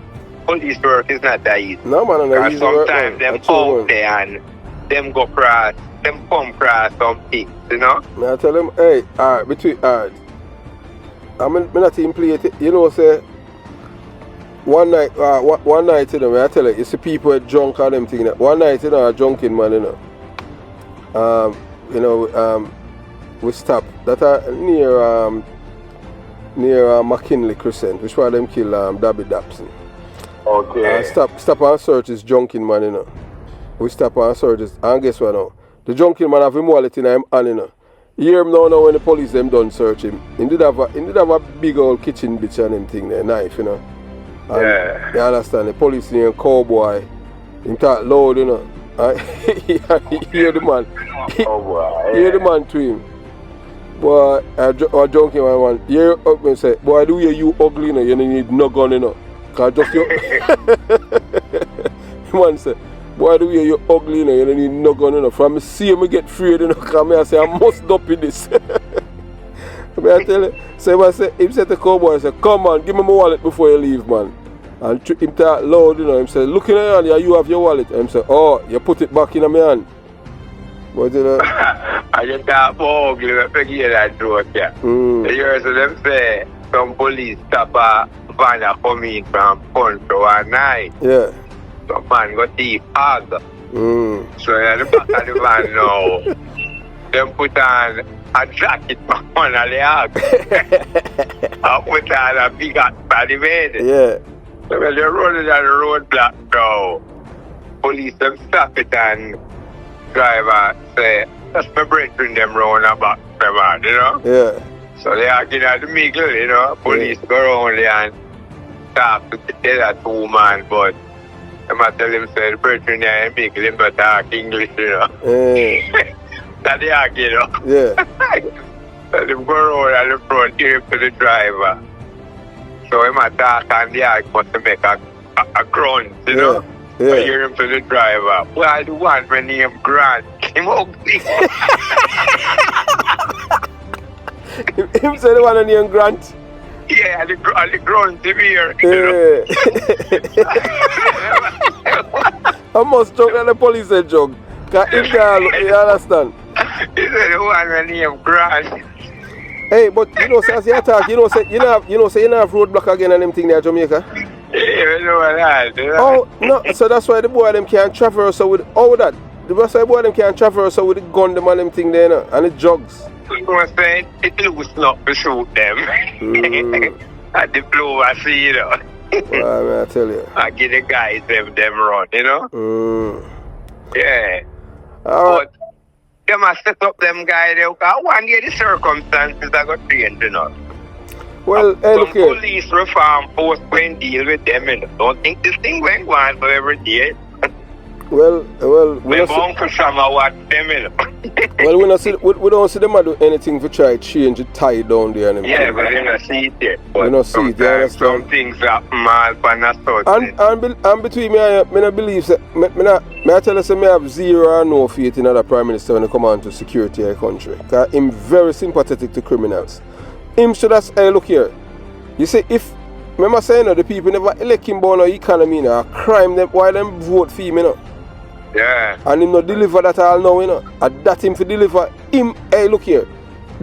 police work is not that easy. No man, because sometimes them out there and them go cross, them come cross some things, you know? I tell them, hey, alright, I'm not even play it, you know, say, one night, you know, I tell you, you see people drunk and them thing, one night, you know, a drunken man, you know, we stop, that are near McKinley Crescent, which why them kill Dabby Dapson. Okay. Stop and search this drunken man, you know. We stop and search this, and guess what now? The drunken man have him wallet in him hand, you know. You hear him now when the police them done search him. He did have a big old kitchen bitch and him thing there, knife, you know. And yeah. You understand, the police named Cowboy, him talk loud, you know. And hear the man. Hear the man to him. Boy, a drunken man, hear up and say, boy, do you ugly, you know, you need no gun, you know. Cause just you man say, boy, the way you ugly, you know, you don't need no gun, you know. From me see me get afraid, you know, because I say I must stop in this. I tell you, so I say, him say to Cowboy, say, come on, give me my wallet before you leave, man. And him talk loud, you know, him say, look in your hand, yeah, you have your wallet. And him say, oh, you put it back in my hand. But you know, I just talk about ugly, I forget that joke, yeah. You hear them say, some police stop a van a come in from country one night. Yeah. Some man got thief hog. So at the back of the van now, them put on a jacket for one of the hog. And put on a big hat for the bed. Yeah. So when they're running on the roadblock now, police them stop it and driver say, that's my brethren them round and back them on, you know? Yeah. So they are getting at the middle, you know. Police go around there and talk to the other two man, but I must tell him, say, the person there in middle, him not talk English, you know. That they argue, you know. Yeah. So they go around at the front, give him to the driver. So he must talk and the argue must make a grunt, you know. Yeah. So hear him to the driver. Well, the one when he name Grant, him ugly. Him say the one named Grant? Yeah, the grunt severe. I must joke at the police said joke. Because him you understand? He said the one named Grant. Hey, but you know, as you talk, you know, say you don't have roadblock again and them thing there, Jamaica. Yeah, you know that. Oh no, so that's why the boy them can't travel so with all that. That's why the boy them can't travel so with the gun them and them thing there, you know, and the drugs. You know what I'm saying? It loosen up to shoot them. At the blue, I see, you know. Well, I tell you. I give the guys them run, you know? Yeah. But they must set up them guys there. One day the circumstances are going to change, you know. Well, hey, look here. Police reform force going to deal with them, you know. Don't think this thing went on for every day. Well, we're going for some of what them, you know. Well, we don't see them do anything to try to change the tie down there. And yeah, but you don't see it yet. You don't see it, you understand? Some things happen, man, and between me and you, I believe that, I tell you, say, I have zero or no faith in other Prime Minister when it comes on to security of the country. Because I'm very sympathetic to criminals. Him should have, hey, look here. You see, if, remember saying, the people never elect him about no economy, you know, crime them, why them vote for him, you know? Yeah. And him not deliver that all now, you know. And that him to deliver him, hey, look here.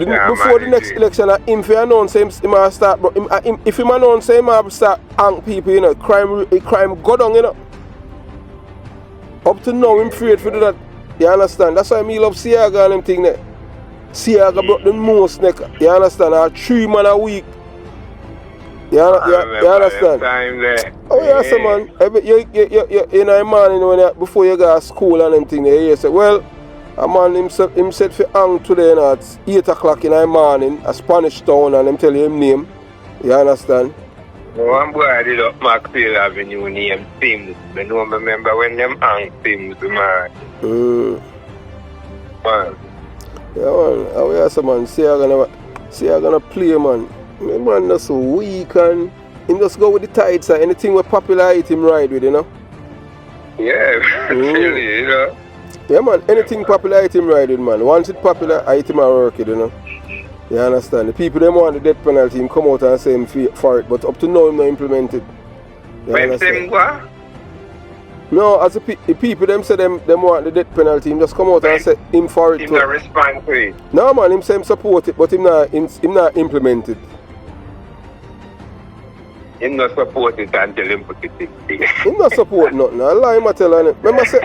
before the next election, him for announce him must start, but if him announce him must start hang people, you know, crime go down, you know. Up to now, him afraid for do that. You understand? That's why me love Siaga and them thing there. Siaga brought the most neck. You understand? 3 man a week. You understand? Oh yes, man. You know, man, when before you go to school and them thing there, you say, well, a man him said for hang today at 8 o'clock in the morning, a Spanish town, and them tell you him name. You understand? One boy did up Maxfield Avenue named Sims. I don't remember when them hang Sims, man. Man. Yeah, man. Oh yes, man. See I gonna play, man. My man that's so weak and him just go with the tides and anything with popular him ride with, you know? Yeah, really, you know? Yeah, man, anything popular him ride with, man. Once it's popular, him a work it, you know? You understand? The people them want the death penalty, him come out and say him for it, but up to now him not implemented. When him go? No, as the people them say them want the death penalty, him just come out and say him for it. Him not respond to it. No, man, him say him support it, but him not implement it. Him not support it until him put it in. Him not support nothing. I lie him tell him. Remember say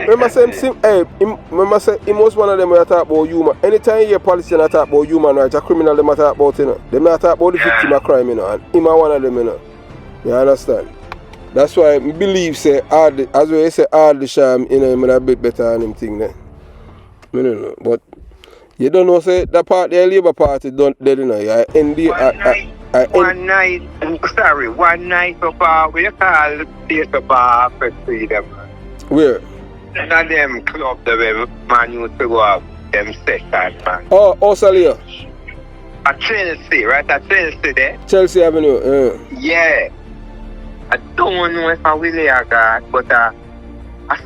him was one of them who talk about human. Anytime you hear politicians talk about human rights, a criminal them talk about, you know. Them not talk about the victim of crime, you know, and him are one of them, you know. You understand? That's why I believe say as we say all the sham, you know, him a bit better than him thing there. I don't know. But you don't know say that part the Labour Party don't dead, you know. One night up we call the place up for freedom. Where? None of them club the way man used to go out them sessions, man. Oh, Osalia. At Chelsea, right? At Chelsea there. Chelsea Avenue, yeah. I don't know if I will hear that, but I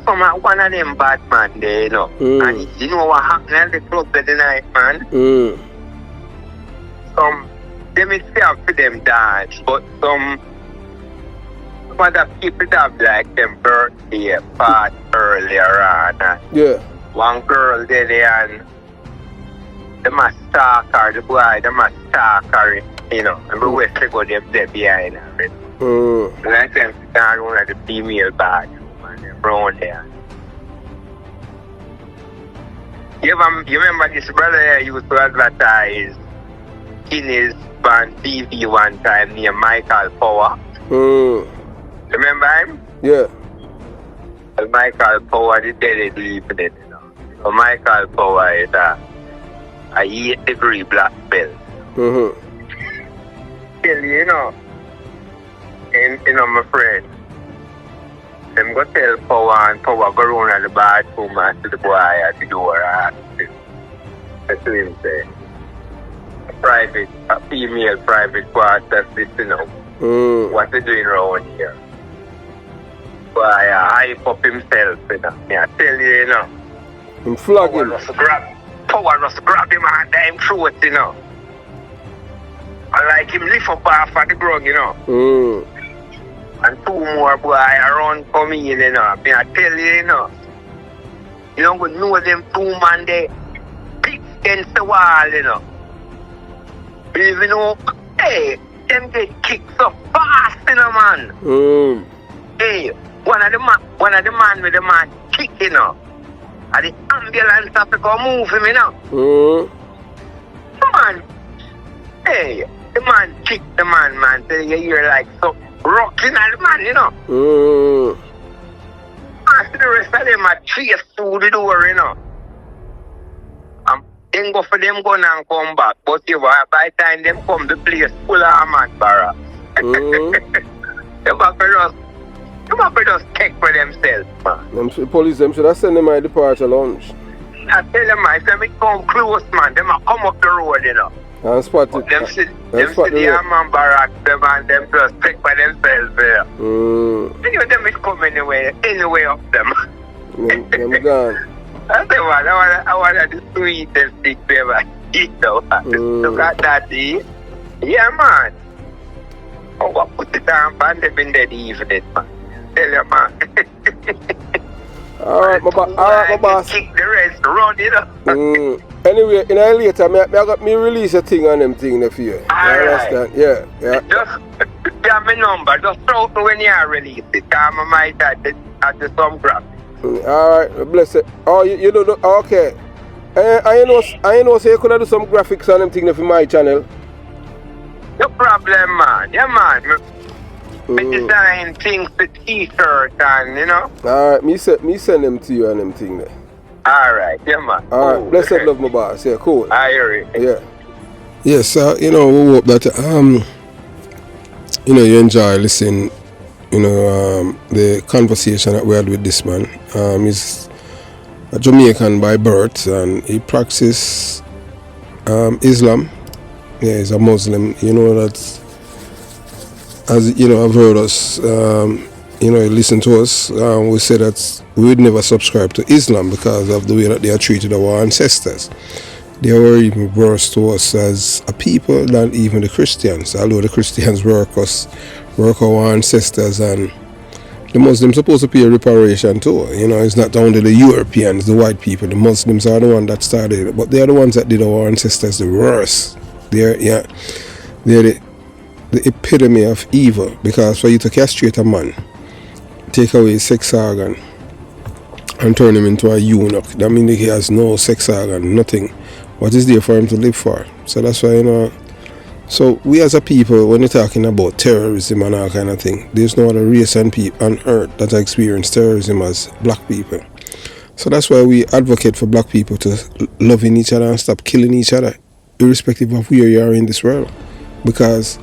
saw one of them bad man there, you know. And you know what happened at the club the night, man? Them is fair for them dance, but some other people have like them birthday part earlier on. Yeah. One girl there and they must stalk her, the boy, they must stalk her, you know, and we wait to go them there behind her. Like them stand one of the female bathroom and they're around there. You remember this brother here used to advertise in his on TV one time near Michael Power. Remember him? Yeah. And Michael Power the daily evening, you know. So Michael Power is a 8-degree black belt. Tell you know, and you know my friend, them go tell Power and Power go run at the bathroom and to the boy at the door and ask him. That's what him say. A female private quarters, you know. What they doing around here? Why hype up himself, you know. I tell you, you know. I'm flogging. Power just grab him and damn throat, you know. I like him lift up off of the ground, you know. And 2 more boy around for me, you know. I tell you, you know. You don't go know them 2 man there. Big against the wall, you know. You know, hey, them get kicked so fast, you know, man. Hey, one of the man with the man kick, you know. And the ambulance have to go move him, you know. Come on. Hey, the man kick the man, so you hear like so rocking at the man, you know. After the rest of them are chase through the door, you know. Then go for them gun and come back. But you know, by the time them come, the place full of man barracks. Them have to just take for themselves, man. The police them should have sent them at departure lounge. I tell them, if them come close, man, them come up the road, you know. And spot it. Them see the man barracks, them and them just take by themselves there. Anyway, them is come anyway up them. Them gone. I want the sweetest thing we ever eat, though. Look at that, eh? Yeah, man. Oh, I put it down, man, them in the evening, man. Tell you, man. Alright, my boss. Kick the rest, run, you know. Anyway, in a later, I got me release a thing on them thing there for you. Alright. Understand? Yeah. Just have my number. Just throw me when you release it. I might add some graphics. Alright, bless it. Oh, you don't know? Okay. I know, so you could do some graphics on them thing there for my channel. No problem, man. Yeah, man. I design things for t-shirt and, you know. Alright, me send them to you on them thing there. Alright, yeah, man. Alright, blessed love, my boss. Yeah, cool. I hear it. Yeah. Yes, you know, we hope that you know, you enjoy listening, you know, the conversation that we had with this man. He's a Jamaican by birth and he practices Islam. Yeah, he's a Muslim. You know that, as you know, I've heard us, you know, listen to us. We say that we would never subscribe to Islam because of the way that they are treated our ancestors. They were even worse to us as a people than even the Christians. Although the Christians work our ancestors, and the Muslims supposed to pay a reparation too. You know, it's not only the Europeans, the white people. The Muslims are the ones that started it, but they are the ones that did our ancestors the worst. They're the epitome of evil, because for you to castrate a man, take away his sex organ and turn him into a eunuch, that means he has no sex organ, nothing. What is there for him to live for? So that's why, you know, so we as a people, when you're talking about terrorism and all kind of thing, there's no other race on earth that experience terrorism as black people. So that's why we advocate for black people to love each other and stop killing each other, irrespective of where you are in this world, because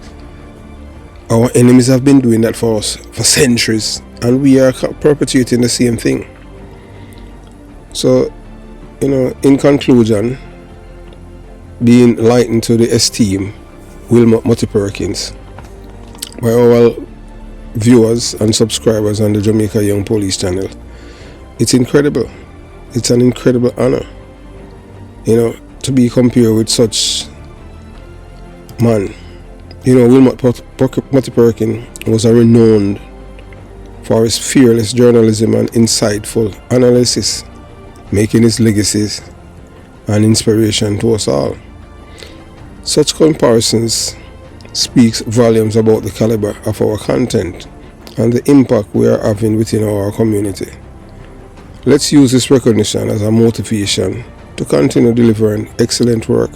our enemies have been doing that for us for centuries, and we are perpetuating the same thing. So, you know, in conclusion, being lightened to the esteem Wilmot Mutty Perkins by our viewers and subscribers on the Jamaica Young Police channel. It's incredible. It's an incredible honor, you know, to be compared with such man. You know, Wilmot Mutty Perkins was a renowned for his fearless journalism and insightful analysis, making his legacies an inspiration to us all. Such comparisons speaks volumes about the caliber of our content and the impact we are having within our community. Let's use this recognition as a motivation to continue delivering excellent work,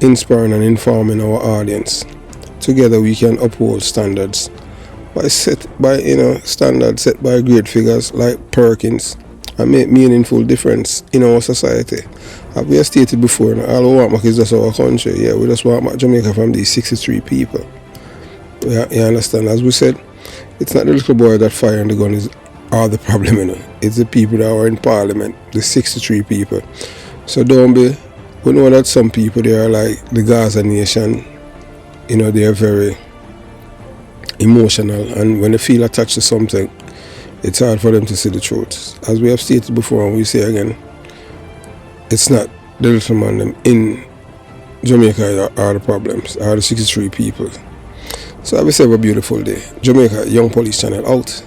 inspiring and informing our audience. Together we can uphold standards standards set by great figures like Perkins and make meaningful difference in our society. As we have stated before, all we want is just our country. Yeah, we just want Jamaica from these 63 people. You understand? As we said, it's not the little boy that firing the gun are the problem, you know. It's the people that are in Parliament, the 63 people. So don't be, we know that some people, they are like the Gaza nation, you know, they are very emotional, and when they feel attached to something, it's hard for them to see the truth. As we have stated before, and we say again, it's not the little man them in Jamaica are the problems, are the 63 people. So I will say have a beautiful day. Jamaica Young Police channel out.